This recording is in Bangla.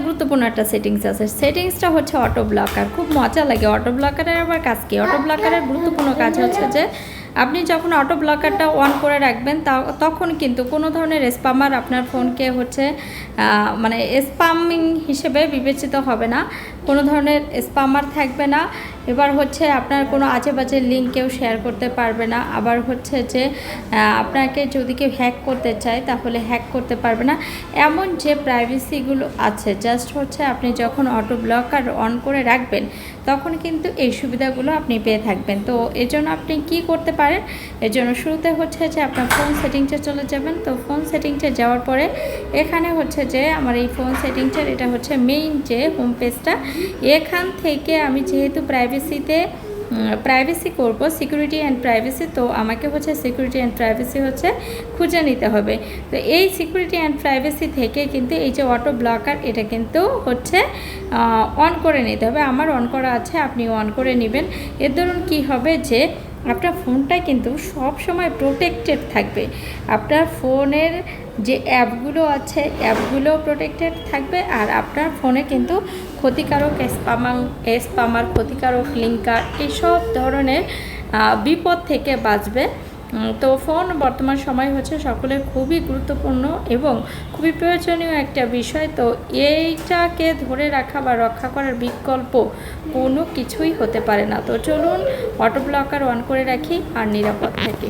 গুরুত্বপূর্ণ একটা সেটিংস আছে। সেটিংসটা হচ্ছে অটো ব্লকার। খুব মজা লাগে। অটো ব্লকারের আবার কাজ কি? অটো ব্লকারের গুরুত্বপূর্ণ কাজ হচ্ছে যে আপনি যখন অটো ব্লকারটা অন করে রাখবেন তখন কিন্তু কোনো ধরনের স্প্যামার আপনার ফোনকে হচ্ছে মানে স্প্যামিং হিসেবে বিবেচিত হবে না, কোনো ধরনের স্প্যামার থাকবে না। এবার হচ্ছে আপনার কোনো আজে বাজে লিঙ্ক কেউ শেয়ার করতে পারবে না। আবার হচ্ছে যে আপনাকে যদি কেউ হ্যাক করতে চায় তাহলে হ্যাক করতে পারবে না। এমন যে প্রাইভেসিগুলো আছে, জাস্ট হচ্ছে আপনি যখন অটো ব্লকার অন করে রাখবেন তখন কিন্তু এই সুবিধাগুলো আপনি পেয়ে থাকবেন। তো এর জন্য আপনি কি করতে পারেন? এর জন্য শুরুতে হচ্ছে যে আপনার ফোন সেটিংসে চলে যাবেন। তো ফোন সেটিংসে যাওয়ার পরে এখানে হচ্ছে যে আমার এই ফোন সেটিংসের এটা হচ্ছে মেইন যে হোম পেজটা, এখান থেকে আমি যেহেতু প্রাইভেসি করব, সিকিউরিটি অ্যান্ড প্রাইভেসি, তো আমাকে হচ্ছে সিকিউরিটি অ্যান্ড প্রাইভেসি হচ্ছে খুঁজে নিতে হবে। তো এই সিকিউরিটি অ্যান্ড প্রাইভেসি থেকে কিন্তু এই যে অটো ব্লকার এটা কিন্তু হচ্ছে অন করে নিতে হবে। আমার অন করা আছে, আপনি অন করে নেবেন। এর ধরুন কী হবে যে আপনার ফোনটা কিন্তু সব সময় প্রোটেক্টেড থাকবে। আপনার ফোনের যে অ্যাপগুলো আছে অ্যাপগুলো প্রোটেক্টেড থাকবে, আর আপনার ফোনে কিন্তু ক্ষতিকারক স্প্যামার, ক্ষতিকারক লিঙ্কার এইসব ধরনের বিপদ থেকে বাঁচবে। তো ফোন বর্তমান সময় হচ্ছে সকলের খুবই গুরুত্বপূর্ণ এবং খুবই প্রয়োজনীয় একটা বিষয়। তো এইটাকে ধরে রাখা বা রক্ষা করার বিকল্প কোনো কিছুই হতে পারে না। তো চলুন অটো ব্লকার অন করে রাখি আর নিরাপদ থাকি।